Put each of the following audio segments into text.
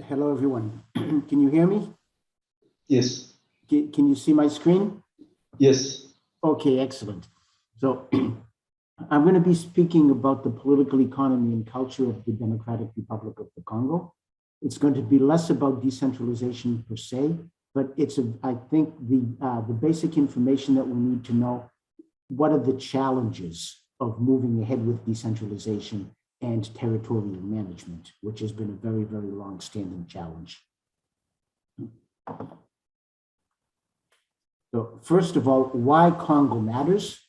Hello, everyone. Can you hear me? Yes. Can you see my screen? Yes. Okay, excellent. So I'm going to be speaking about the political economy and culture of the Democratic Republic of the Congo. It's going to be less about decentralization per se, but I think the basic information that we need to know. What are the challenges of moving ahead with decentralization and territorial management, which has been a very, very long-standing challenge. So first of all, why Congo matters?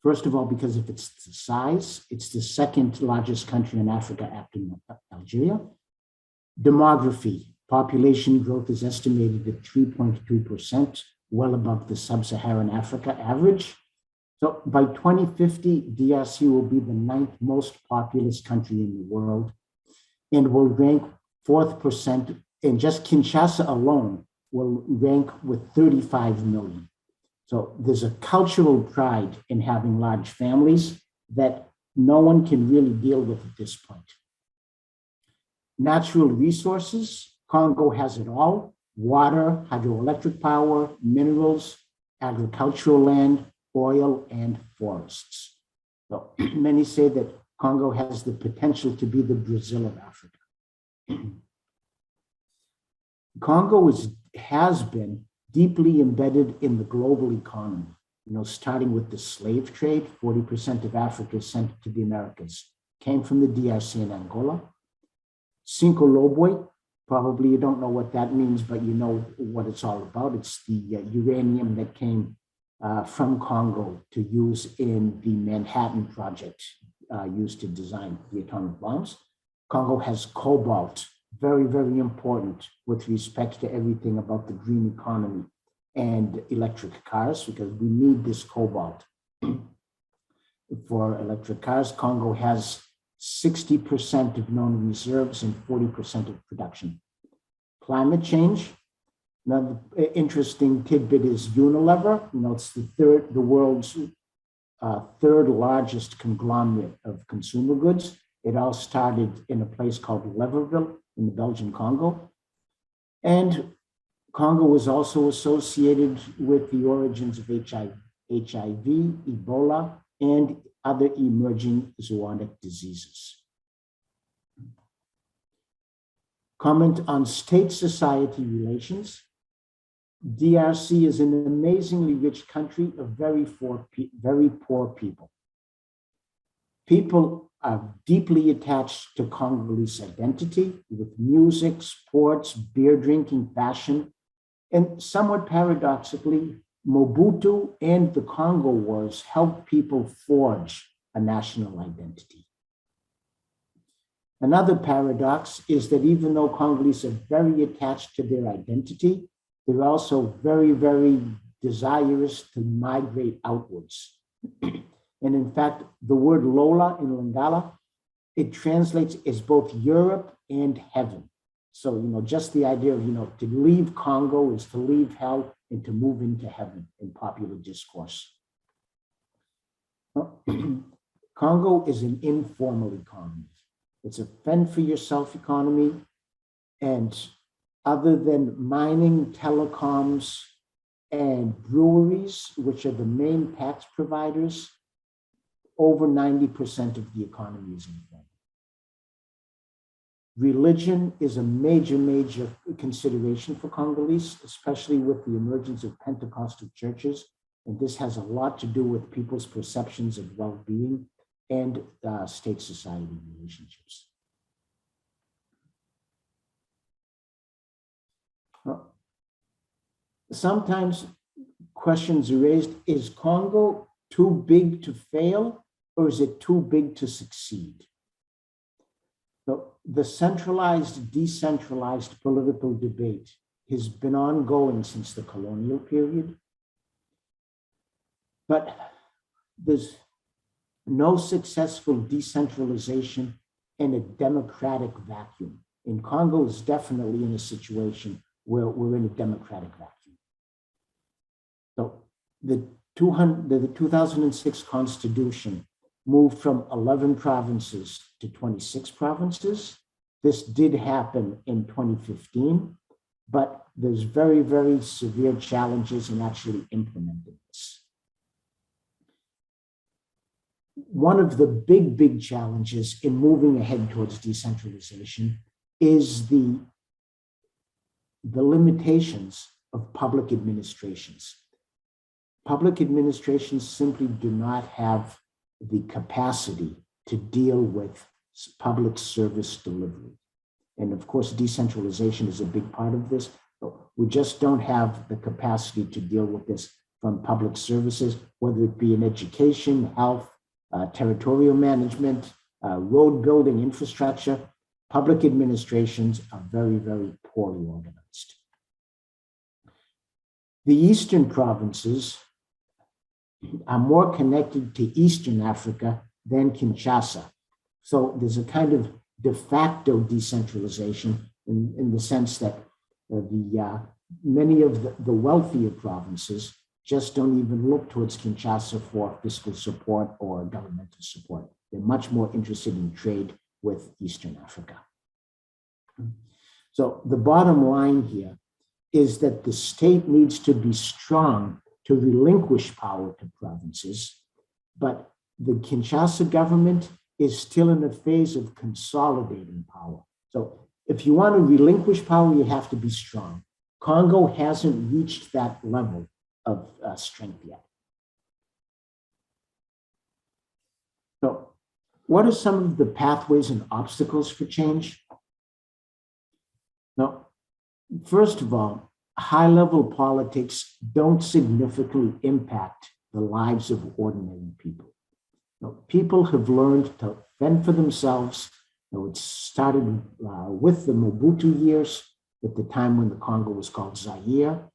First of all, because of its size, it's the second largest country in Africa after Algeria. Demography, population growth is estimated at 3.2%, well above the sub-Saharan Africa average. So by 2050, DRC will be the 9th most populous country in the world and will rank 4th%. And just Kinshasa alone will rank with 35 million. So there's a cultural pride in having large families that no one can really deal with at this point. Natural resources, Congo has it all: water, hydroelectric power, minerals, agricultural land, oil, and forests. So many say that Congo has the potential to be the Brazil of Africa. Congo has been deeply embedded in the global economy, starting with the slave trade. 40% of Africa sent to the Americas came from the DRC and Angola. Cinco Lobwe, probably you don't know what that means, but you know what it's all about. It's the uranium that came from Congo to use in the Manhattan Project used to design the atomic bombs. Congo has cobalt, very, very important with respect to everything about the green economy and electric cars, because we need this cobalt for electric cars. Congo has 60% of known reserves and 40% of production. Climate change. Another interesting tidbit is Unilever. It's the world's third largest conglomerate of consumer goods. It all started in a place called Leverville in the Belgian Congo. And Congo was also associated with the origins of HIV, Ebola, and other emerging zoonotic diseases. Comment on state-society relations. DRC is an amazingly rich country of very poor people. People are deeply attached to Congolese identity with music, sports, beer drinking, fashion, and somewhat paradoxically, Mobutu and the Congo Wars helped people forge a national identity. Another paradox is that even though Congolese are very attached to their identity, they're also very, very desirous to migrate outwards. And in fact, the word Lola in Lingala, it translates as both Europe and heaven. So, just the idea of, to leave Congo is to leave hell and to move into heaven in popular discourse. Congo is an informal economy. It's a fend-for-yourself economy. And other than mining, telecoms, and breweries, which are the main tax providers, over 90% of the economy is informal. Religion is a major, major consideration for Congolese, especially with the emergence of Pentecostal churches. And this has a lot to do with people's perceptions of well-being and state-society relationships. Sometimes questions are raised: is Congo too big to fail, or is it too big to succeed? So the centralized, decentralized political debate has been ongoing since the colonial period, but there's no successful decentralization in a democratic vacuum. And Congo is definitely in a situation where we're in a democratic vacuum. So the 2006 Constitution moved from 11 provinces to 26 provinces. This did happen in 2015, but there's very, very severe challenges in actually implementing this. One of the big challenges in moving ahead towards decentralization is the limitations of public administrations. Public administrations simply do not have the capacity to deal with public service delivery. And of course, decentralization is a big part of this, but we just don't have the capacity to deal with this from public services, whether it be in education, health, territorial management, road building, infrastructure. Public administrations are very, very poorly organized. The eastern provinces are more connected to Eastern Africa than Kinshasa. So there's a kind of de facto decentralization in the sense that many of the wealthier provinces just don't even look towards Kinshasa for fiscal support or governmental support. They're much more interested in trade with Eastern Africa. So the bottom line here is that the state needs to be strong to relinquish power to provinces, but the Kinshasa government is still in a phase of consolidating power. So if you want to relinquish power, you have to be strong. Congo hasn't reached that level of strength yet. So what are some of the pathways and obstacles for change? Now, first of all, high-level politics don't significantly impact the lives of ordinary people. Now, people have learned to fend for themselves. It started with the Mobutu years, at the time when the Congo was called Zaire,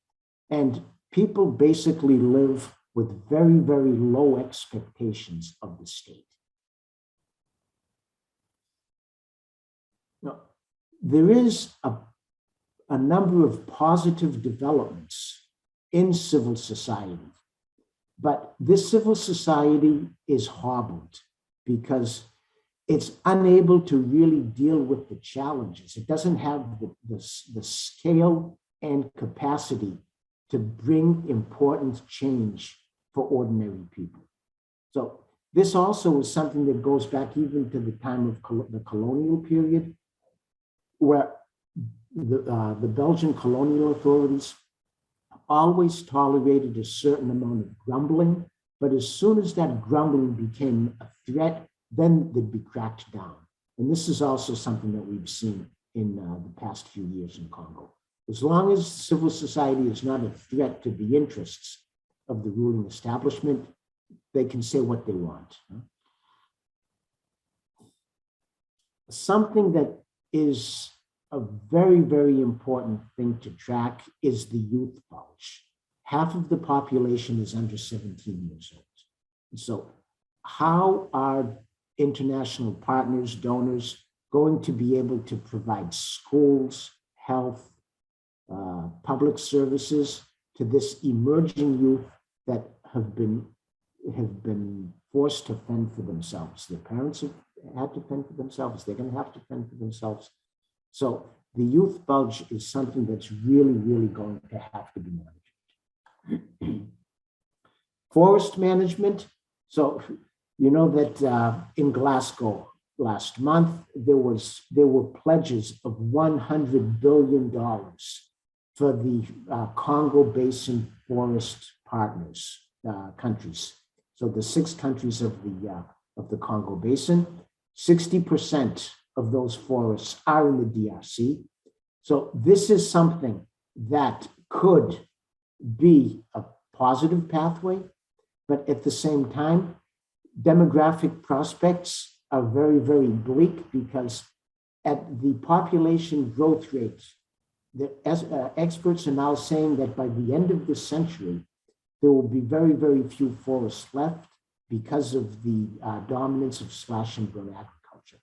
and people basically live with very, very low expectations of the state. Now, there is a number of positive developments in civil society, but this civil society is hobbled because it's unable to really deal with the challenges. It doesn't have the scale and capacity to bring important change for ordinary people. So this also is something that goes back even to the time of the colonial period, where the Belgian colonial authorities always tolerated a certain amount of grumbling, but as soon as that grumbling became a threat, then they'd be cracked down. And this is also something that we've seen in the past few years in Congo. As long as civil society is not a threat to the interests of the ruling establishment, they can say what they want. Something that is a very, very important thing to track is the youth bulge. Half of the population is under 17 years old. And so how are international partners, donors, going to be able to provide schools, health, public services to this emerging youth that have been forced to fend for themselves? Their parents have had to fend for themselves. They're going to have to fend for themselves. So the youth bulge is something that's really, really going to have to be managed. Forest management. So you know that in Glasgow last month, there were pledges of $100 billion for the Congo Basin forest partners, countries. So the 6 countries of the Congo Basin, 60% of those forests are in the DRC. So this is something that could be a positive pathway, but at the same time, demographic prospects are very, very bleak because at the population growth rate, experts are now saying that by the end of the century, there will be very, very few forests left because of the dominance of slash and burn agriculture.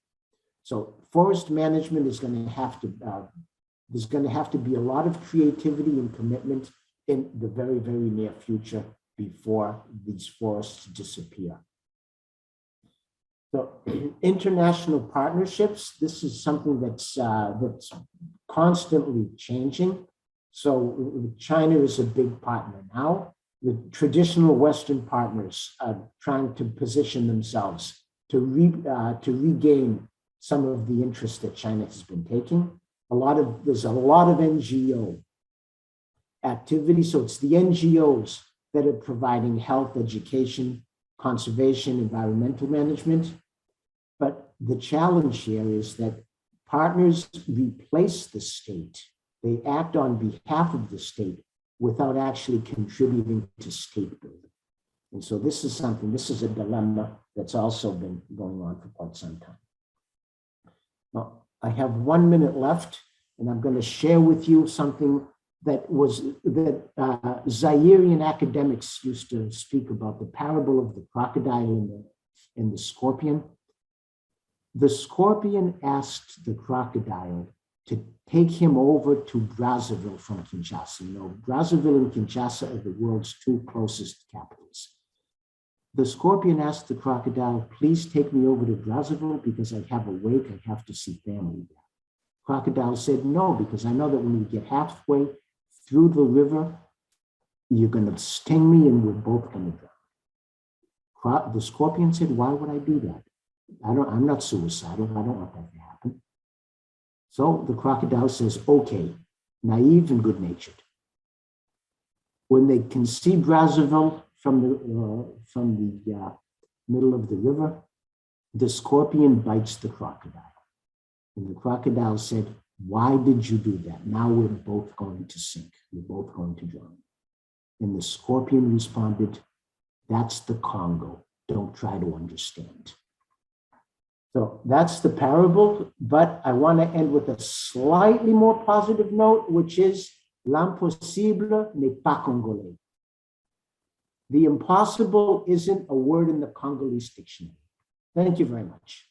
So forest management is going to have to, there's going to have to be a lot of creativity and commitment in the very, very near future before these forests disappear. So international partnerships, this is something that's constantly changing. So China is a big partner now. The traditional Western partners are trying to position themselves to regain some of the interest that China has been taking. There's a lot of NGO activity. So it's the NGOs that are providing health, education, conservation, environmental management. But the challenge here is that partners replace the state. They act on behalf of the state without actually contributing to state building. And so this is a dilemma that's also been going on for quite some time. Now, I have 1 minute left, and I'm going to share with you something that Zairian academics used to speak about, the parable of the crocodile and the scorpion. The scorpion asked the crocodile to take him over to Brazzaville from Kinshasa. You know, Brazzaville and Kinshasa are the world's two closest capitals. The scorpion asked the crocodile, please take me over to Brazzaville because I have a wake, I have to see family there. Crocodile said, no, because I know that when we get halfway through the river, you're going to sting me and we're both going to drown. The scorpion said, why would I do that? I'm not suicidal. I don't want that to happen. So the crocodile says, okay, naive and good-natured. When they can see Brazzaville from the middle of the river, the scorpion bites the crocodile. And the crocodile said, why did you do that? Now we're both going to sink. We're both going to drown. And the scorpion responded, that's the Congo. Don't try to understand. So that's the parable, but I want to end with a slightly more positive note, which is l'impossible n'est pas congolais. The impossible isn't a word in the Congolese dictionary. Thank you very much.